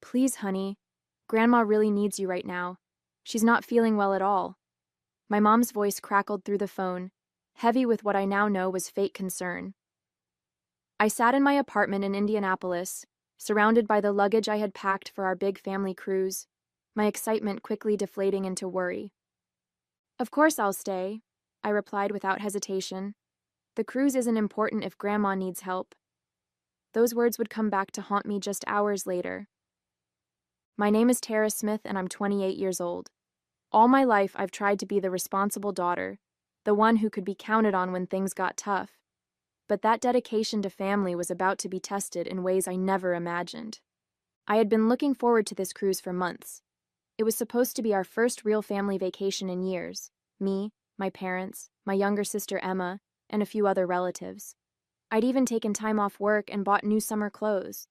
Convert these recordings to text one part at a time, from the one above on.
Please, honey. Grandma really needs you right now. She's not feeling well at all. My mom's voice crackled through the phone, heavy with what I now know was fake concern. I sat in my apartment in Indianapolis, surrounded by the luggage I had packed for our big family cruise, my excitement quickly deflating into worry. Of course I'll stay, I replied without hesitation. The cruise isn't important if Grandma needs help. Those words would come back to haunt me just hours later. My name is Tara Smith and I'm 28 years old. All my life I've tried to be the responsible daughter, the one who could be counted on when things got tough. But that dedication to family was about to be tested in ways I never imagined. I had been looking forward to this cruise for months. It was supposed to be our first real family vacation in years. Me, my parents, my younger sister Emma, and a few other relatives. I'd even taken time off work and bought new summer clothes.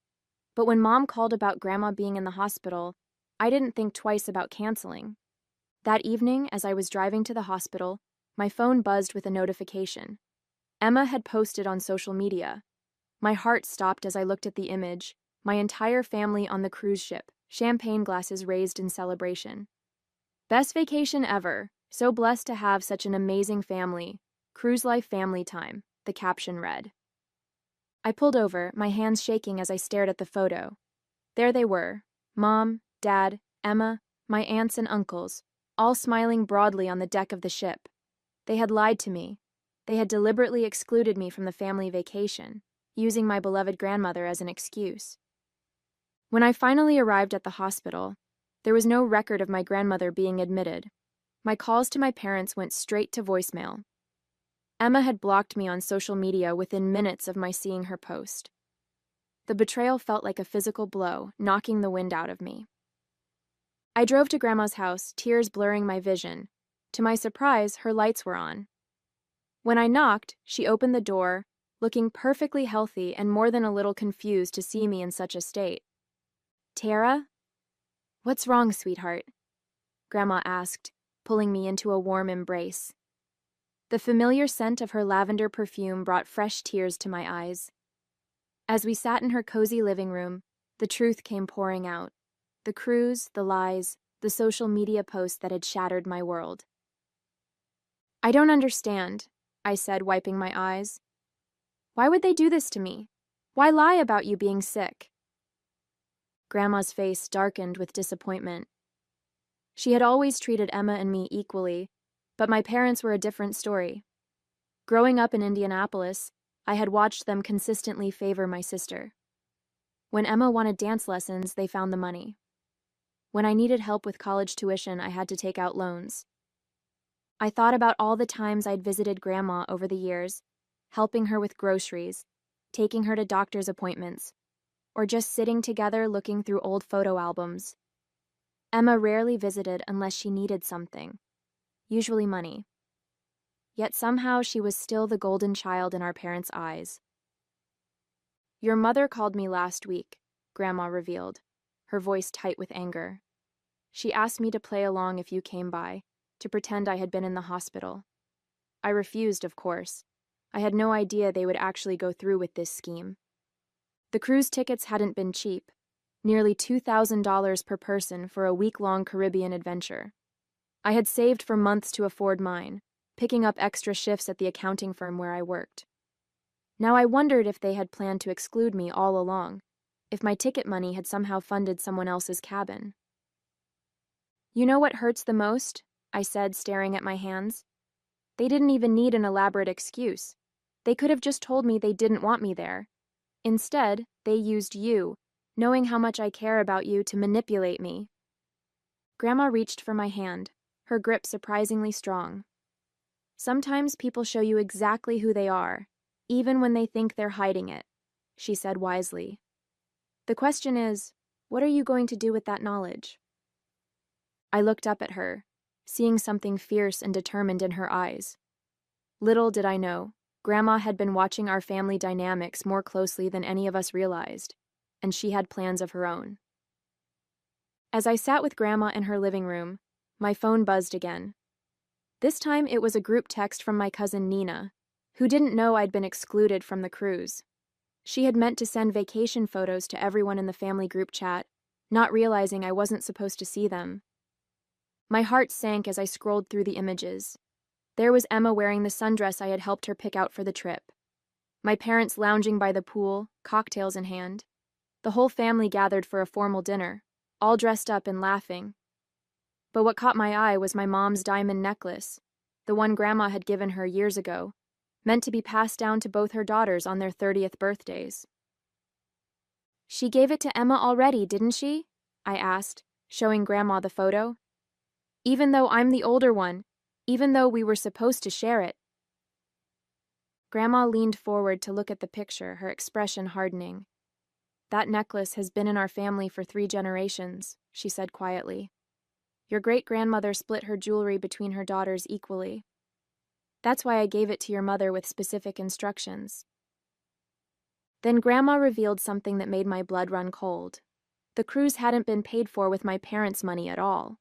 But when Mom called about Grandma being in the hospital, I didn't think twice about canceling. That evening, as I was driving to the hospital, my phone buzzed with a notification. Emma had posted on social media. My heart stopped as I looked at the image, my entire family on the cruise ship, champagne glasses raised in celebration. Best vacation ever, so blessed to have such an amazing family. Cruise life family time, the caption read. I pulled over, my hands shaking as I stared at the photo. There they were, Mom, Dad, Emma, my aunts and uncles, all smiling broadly on the deck of the ship. They had lied to me. They had deliberately excluded me from the family vacation, using my beloved grandmother as an excuse. When I finally arrived at the hospital, there was no record of my grandmother being admitted. My calls to my parents went straight to voicemail. Emma had blocked me on social media within minutes of my seeing her post. The betrayal felt like a physical blow, knocking the wind out of me. I drove to Grandma's house, tears blurring my vision. To my surprise, her lights were on. When I knocked, she opened the door, looking perfectly healthy and more than a little confused to see me in such a state. Tara? What's wrong, sweetheart? Grandma asked, pulling me into a warm embrace. The familiar scent of her lavender perfume brought fresh tears to my eyes. As we sat in her cozy living room, the truth came pouring out. The cruise, the lies, the social media posts that had shattered my world. I don't understand, I said, wiping my eyes. Why would they do this to me? Why lie about you being sick? Grandma's face darkened with disappointment. She had always treated Emma and me equally, but my parents were a different story. Growing up in Indianapolis, I had watched them consistently favor my sister. When Emma wanted dance lessons, they found the money. When I needed help with college tuition, I had to take out loans. I thought about all the times I'd visited Grandma over the years, helping her with groceries, taking her to doctor's appointments, or just sitting together looking through old photo albums. Emma rarely visited unless she needed something, usually money. Yet somehow she was still the golden child in our parents' eyes. Your mother called me last week, Grandma revealed, her voice tight with anger. She asked me to play along if you came by, to pretend I had been in the hospital. I refused, of course. I had no idea they would actually go through with this scheme. The cruise tickets hadn't been cheap, nearly $2,000 per person for a week-long Caribbean adventure. I had saved for months to afford mine, picking up extra shifts at the accounting firm where I worked. Now I wondered if they had planned to exclude me all along, if my ticket money had somehow funded someone else's cabin. You know what hurts the most? I said, staring at my hands. They didn't even need an elaborate excuse. They could have just told me they didn't want me there. Instead, they used you, knowing how much I care about you, to manipulate me. Grandma reached for my hand, her grip surprisingly strong. Sometimes people show you exactly who they are, even when they think they're hiding it, she said wisely. The question is, what are you going to do with that knowledge? I looked up at her, seeing something fierce and determined in her eyes. Little did I know, Grandma had been watching our family dynamics more closely than any of us realized, and she had plans of her own. As I sat with Grandma in her living room, my phone buzzed again. This time it was a group text from my cousin Nina, who didn't know I'd been excluded from the cruise. She had meant to send vacation photos to everyone in the family group chat, not realizing I wasn't supposed to see them. My heart sank as I scrolled through the images. There was Emma wearing the sundress I had helped her pick out for the trip. My parents lounging by the pool, cocktails in hand. The whole family gathered for a formal dinner, all dressed up and laughing. But what caught my eye was my mom's diamond necklace, the one Grandma had given her years ago, meant to be passed down to both her daughters on their 30th birthdays. "She gave it to Emma already, didn't she?" I asked, showing Grandma the photo. "Even though I'm the older one, even though we were supposed to share it." Grandma leaned forward to look at the picture, her expression hardening. "That necklace has been in our family for 3 generations," she said quietly. "Your great-grandmother split her jewelry between her daughters equally. That's why I gave it to your mother with specific instructions." Then Grandma revealed something that made my blood run cold. The cruise hadn't been paid for with my parents' money at all.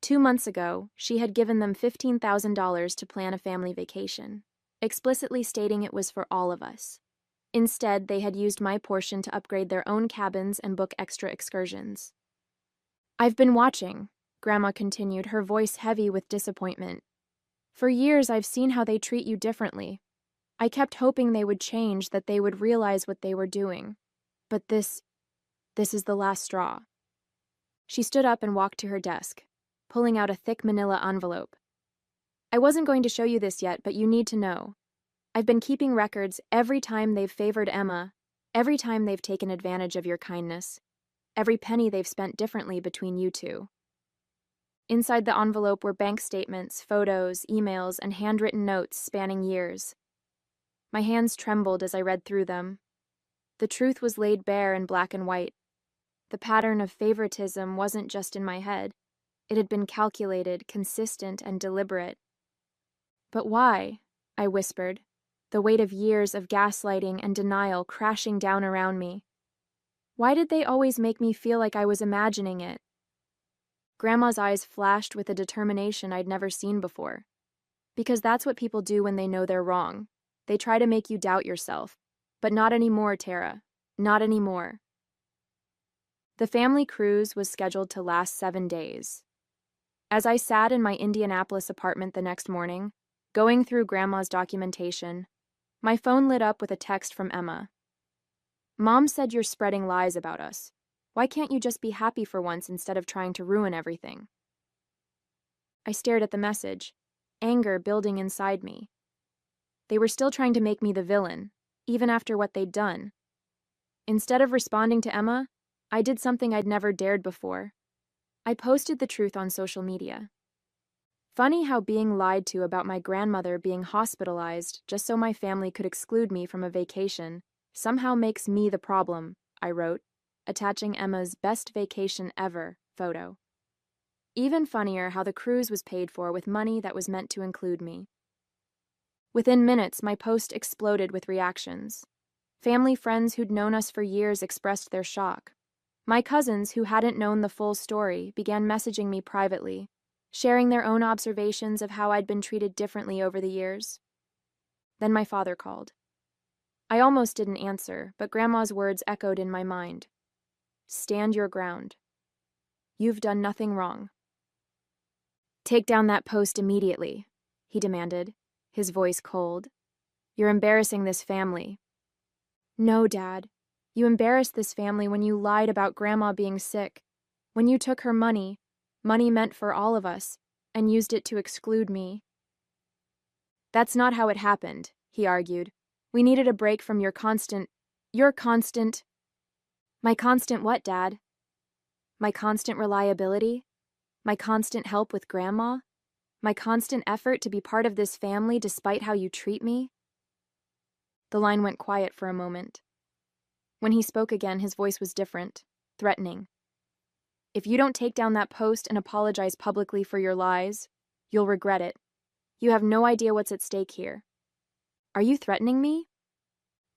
2 months ago, she had given them $15,000 to plan a family vacation, explicitly stating it was for all of us. Instead, they had used my portion to upgrade their own cabins and book extra excursions. "I've been watching," Grandma continued, her voice heavy with disappointment. "For years, I've seen how they treat you differently. I kept hoping they would change, that they would realize what they were doing. But this is the last straw." She stood up and walked to her desk, pulling out a thick manila envelope. "I wasn't going to show you this yet, but you need to know. I've been keeping records every time they've favored Emma, every time they've taken advantage of your kindness, every penny they've spent differently between you two." Inside the envelope were bank statements, photos, emails, and handwritten notes spanning years. My hands trembled as I read through them. The truth was laid bare in black and white. The pattern of favoritism wasn't just in my head. It had been calculated, consistent, and deliberate. "But why?" I whispered, the weight of years of gaslighting and denial crashing down around me. "Why did they always make me feel like I was imagining it?" Grandma's eyes flashed with a determination I'd never seen before. "Because that's what people do when they know they're wrong. They try to make you doubt yourself. But not anymore, Tara. Not anymore." The family cruise was scheduled to last 7 days. As I sat in my Indianapolis apartment the next morning, going through Grandma's documentation, my phone lit up with a text from Emma. "Mom said you're spreading lies about us. Why can't you just be happy for once instead of trying to ruin everything?" I stared at the message, anger building inside me. They were still trying to make me the villain, even after what they'd done. Instead of responding to Emma, I did something I'd never dared before. I posted the truth on social media. Funny how being lied to about my grandmother being hospitalized just so my family could exclude me from a vacation somehow makes me the problem, I wrote, attaching Emma's best vacation ever photo. Even funnier how the cruise was paid for with money that was meant to include me. Within minutes, my post exploded with reactions. Family friends who'd known us for years expressed their shock. My cousins, who hadn't known the full story, began messaging me privately, sharing their own observations of how I'd been treated differently over the years. Then my father called. I almost didn't answer, but Grandma's words echoed in my mind. "Stand your ground. You've done nothing wrong." "Take down that post immediately," he demanded, his voice cold. "You're embarrassing this family." "No, Dad. You embarrassed this family when you lied about Grandma being sick, when you took her money meant for all of us, and used it to exclude me." "That's not how it happened," he argued. "We needed a break from your constant... My constant what, Dad? My constant reliability? My constant help with Grandma? My constant effort to be part of this family despite how you treat me?" The line went quiet for a moment. When he spoke again, his voice was different, threatening. "If you don't take down that post and apologize publicly for your lies, you'll regret it. You have no idea what's at stake here." "Are you threatening me?"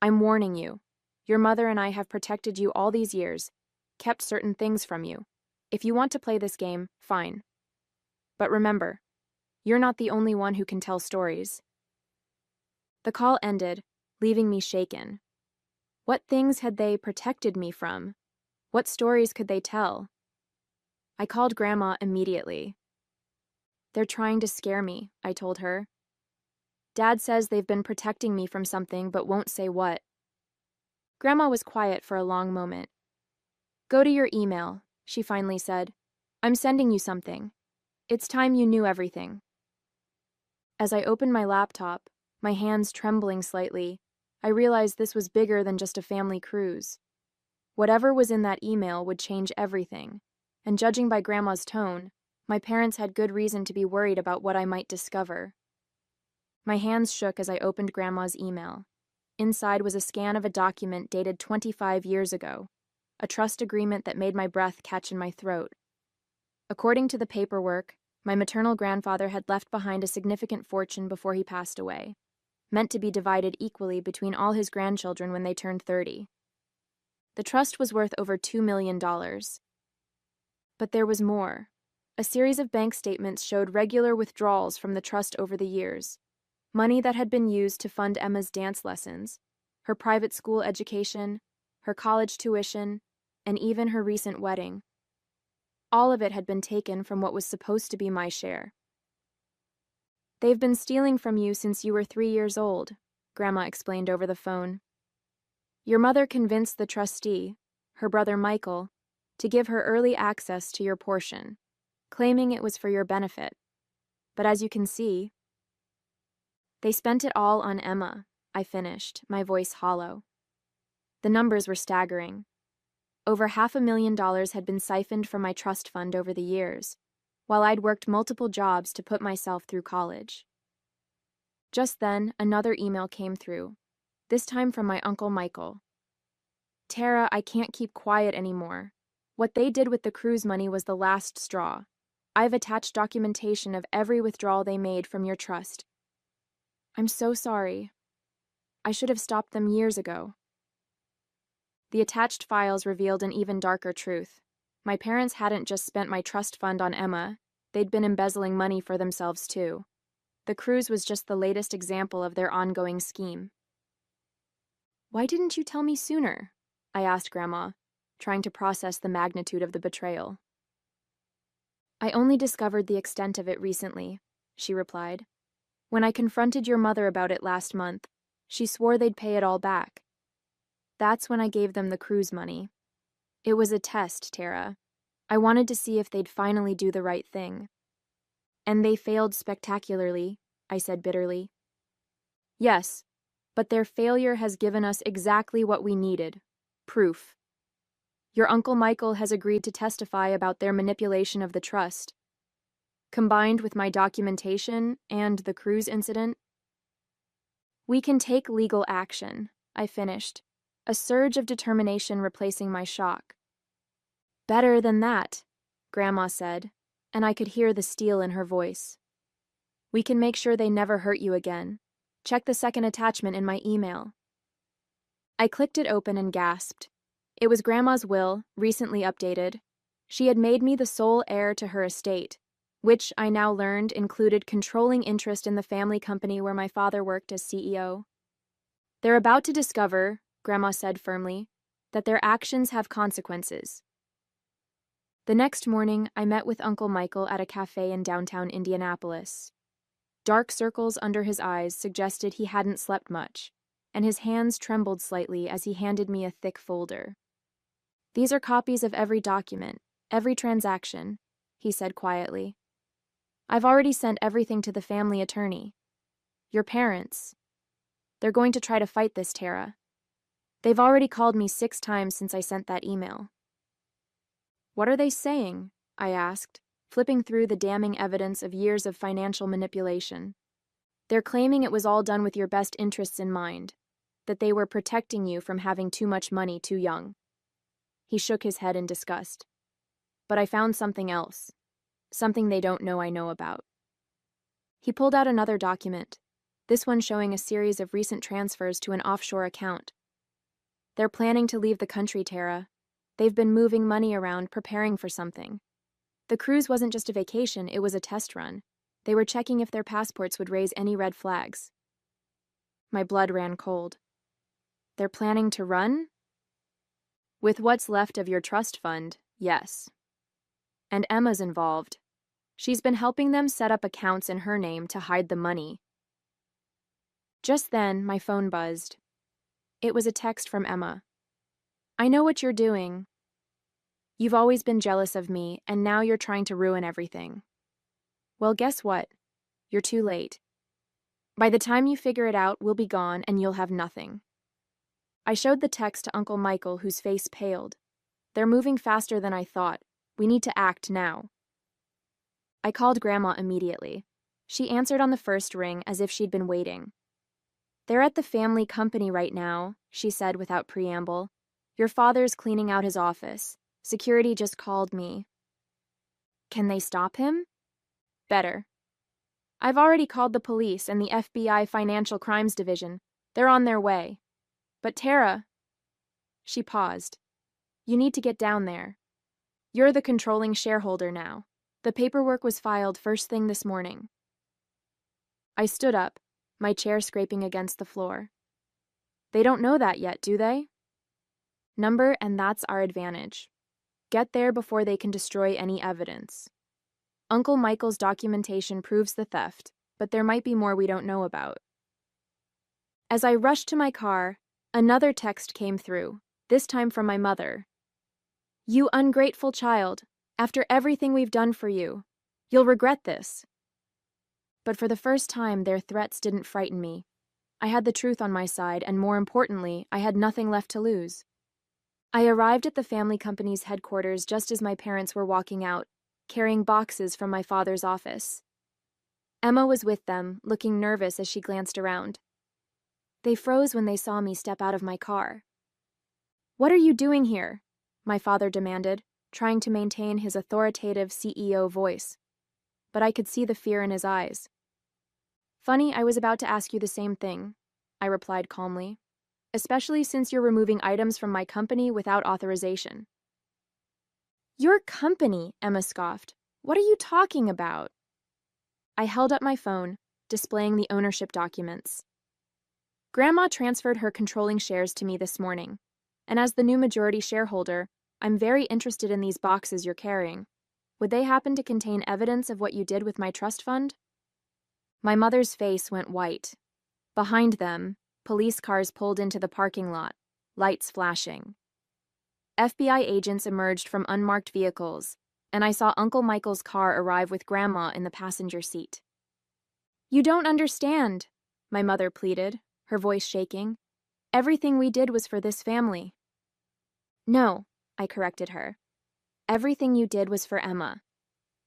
"I'm warning you. Your mother and I have protected you all these years, kept certain things from you. If you want to play this game, fine. But remember, you're not the only one who can tell stories." The call ended, leaving me shaken. What things had they protected me from? What stories could they tell? I called Grandma immediately. They're trying to scare me, I told her. Dad says they've been protecting me from something but won't say what. Grandma was quiet for a long moment. Go to your email, she finally said. I'm sending you something. It's time you knew everything. As I opened my laptop, my hands trembling slightly, I realized this was bigger than just a family cruise. Whatever was in that email would change everything, and judging by Grandma's tone, my parents had good reason to be worried about what I might discover. My hands shook as I opened Grandma's email. Inside was a scan of a document dated 25 years ago, a trust agreement that made my breath catch in my throat. According to the paperwork, my maternal grandfather had left behind a significant fortune before he passed away, meant to be divided equally between all his grandchildren when they turned 30. The trust was worth over $2 million. But there was more. A series of bank statements showed regular withdrawals from the trust over the years, money that had been used to fund Emma's dance lessons, her private school education, her college tuition, and even her recent wedding. All of it had been taken from what was supposed to be my share. They've been stealing from you since you were 3 years old, Grandma explained over the phone. Your mother convinced the trustee, her brother Michael, to give her early access to your portion, claiming it was for your benefit. But as you can see, they spent it all on Emma, I finished, my voice hollow. The numbers were staggering. Over $500,000 had been siphoned from my trust fund over the years, while I'd worked multiple jobs to put myself through college. Just then, another email came through, this time from my Uncle Michael. Tara, I can't keep quiet anymore. What they did with the cruise money was the last straw. I've attached documentation of every withdrawal they made from your trust. I'm so sorry. I should have stopped them years ago. The attached files revealed an even darker truth. My parents hadn't just spent my trust fund on Emma, they'd been embezzling money for themselves too. The cruise was just the latest example of their ongoing scheme. Why didn't you tell me sooner? I asked Grandma, trying to process the magnitude of the betrayal. I only discovered the extent of it recently, she replied. When I confronted your mother about it last month, she swore they'd pay it all back. That's when I gave them the cruise money. It was a test, Tara. I wanted to see if they'd finally do the right thing. And they failed spectacularly, I said bitterly. Yes, but their failure has given us exactly what we needed. Proof. Your Uncle Michael has agreed to testify about their manipulation of the trust. Combined with my documentation and the cruise incident, we can take legal action, I finished, a surge of determination replacing my shock. Better than that, Grandma said, and I could hear the steel in her voice. We can make sure they never hurt you again. Check the second attachment in my email. I clicked it open and gasped. It was Grandma's will, recently updated. She had made me the sole heir to her estate, which I now learned included controlling interest in the family company where my father worked as CEO. They're about to discover, Grandma said firmly, that their actions have consequences. The next morning, I met with Uncle Michael at a cafe in downtown Indianapolis. Dark circles under his eyes suggested he hadn't slept much, and his hands trembled slightly as he handed me a thick folder. These are copies of every document, every transaction, he said quietly. I've already sent everything to the family attorney. Your parents. They're going to try to fight this, Tara. They've already called me 6 times since I sent that email. What are they saying? I asked, flipping through the damning evidence of years of financial manipulation. They're claiming it was all done with your best interests in mind, that they were protecting you from having too much money too young. He shook his head in disgust. But I found something else, something they don't know I know about. He pulled out another document, this one showing a series of recent transfers to an offshore account. They're planning to leave the country, Tara. They've been moving money around, preparing for something. The cruise wasn't just a vacation, it was a test run. They were checking if their passports would raise any red flags. My blood ran cold. They're planning to run? With what's left of your trust fund, yes. And Emma's involved. She's been helping them set up accounts in her name to hide the money. Just then, my phone buzzed. It was a text from Emma. I know what you're doing. You've always been jealous of me, and now you're trying to ruin everything. Well, guess what? You're too late. By the time you figure it out, we'll be gone and you'll have nothing. I showed the text to Uncle Michael, whose face paled. They're moving faster than I thought. We need to act now. I called Grandma immediately. She answered on the first ring as if she'd been waiting. They're at the family company right now, she said without preamble. Your father's cleaning out his office. Security just called me. Can they stop him? Better. I've already called the police and the FBI Financial Crimes Division. They're on their way. But Tara... She paused. You need to get down there. You're the controlling shareholder now. The paperwork was filed first thing this morning. I stood up, my chair scraping against the floor. They don't know that yet, do they? Number, and that's our advantage. Get there before they can destroy any evidence. Uncle Michael's documentation proves the theft, but there might be more we don't know about. As I rushed to my car, another text came through, this time from my mother. You ungrateful child, after everything we've done for you, you'll regret this. But for the first time, their threats didn't frighten me. I had the truth on my side, and more importantly, I had nothing left to lose. I arrived at the family company's headquarters just as my parents were walking out, carrying boxes from my father's office. Emma was with them, looking nervous as she glanced around. They froze when they saw me step out of my car. What are you doing here? My father demanded, trying to maintain his authoritative CEO voice. But I could see the fear in his eyes. Funny, I was about to ask you the same thing, I replied calmly, especially since you're removing items from my company without authorization. Your company, Emma scoffed. What are you talking about? I held up my phone, displaying the ownership documents. Grandma transferred her controlling shares to me this morning, and as the new majority shareholder, I'm very interested in these boxes you're carrying. Would they happen to contain evidence of what you did with my trust fund? My mother's face went white. Behind them, police cars pulled into the parking lot, lights flashing. FBI agents emerged from unmarked vehicles, and I saw Uncle Michael's car arrive with Grandma in the passenger seat. You don't understand, my mother pleaded, her voice shaking. Everything we did was for this family. No, I corrected her. Everything you did was for Emma.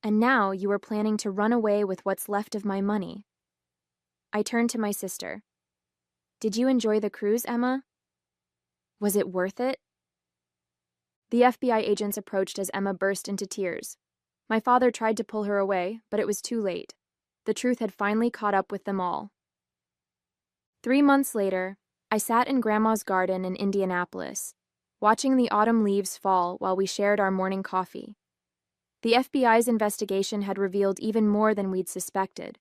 And now you are planning to run away with what's left of my money. I turned to my sister. Did you enjoy the cruise, Emma? Was it worth it? The FBI agents approached as Emma burst into tears. My father tried to pull her away, but it was too late. The truth had finally caught up with them all. 3 months later, I sat in Grandma's garden in Indianapolis, watching the autumn leaves fall while we shared our morning coffee. The FBI's investigation had revealed even more than we'd suspected.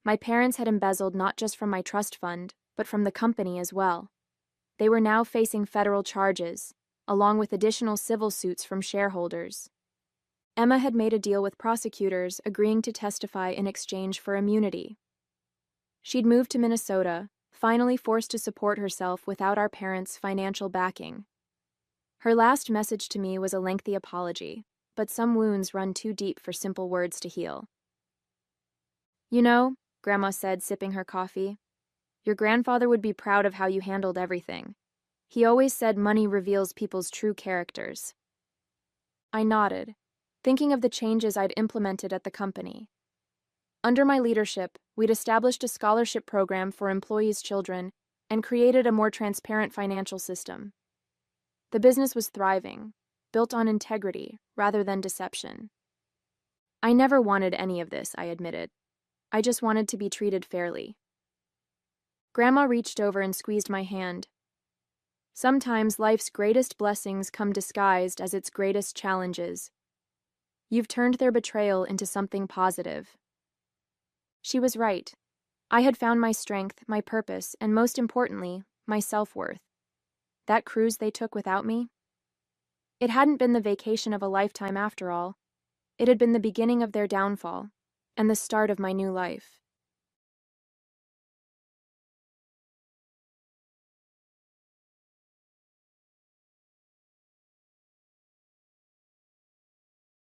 My parents had embezzled not just from my trust fund, but from the company as well. They were now facing federal charges, along with additional civil suits from shareholders. Emma had made a deal with prosecutors, agreeing to testify in exchange for immunity. She'd moved to Minnesota, finally forced to support herself without our parents' financial backing. Her last message to me was a lengthy apology, but some wounds run too deep for simple words to heal. You know, Grandma said, sipping her coffee, your grandfather would be proud of how you handled everything. He always said money reveals people's true characters. I nodded, thinking of the changes I'd implemented at the company. Under my leadership, we'd established a scholarship program for employees' children and created a more transparent financial system. The business was thriving, built on integrity rather than deception. I never wanted any of this, I admitted. I just wanted to be treated fairly. Grandma reached over and squeezed my hand. Sometimes life's greatest blessings come disguised as its greatest challenges. You've turned their betrayal into something positive. She was right. I had found my strength, my purpose, and most importantly, my self-worth. That cruise they took without me? It hadn't been the vacation of a lifetime after all. It had been the beginning of their downfall, and the start of my new life.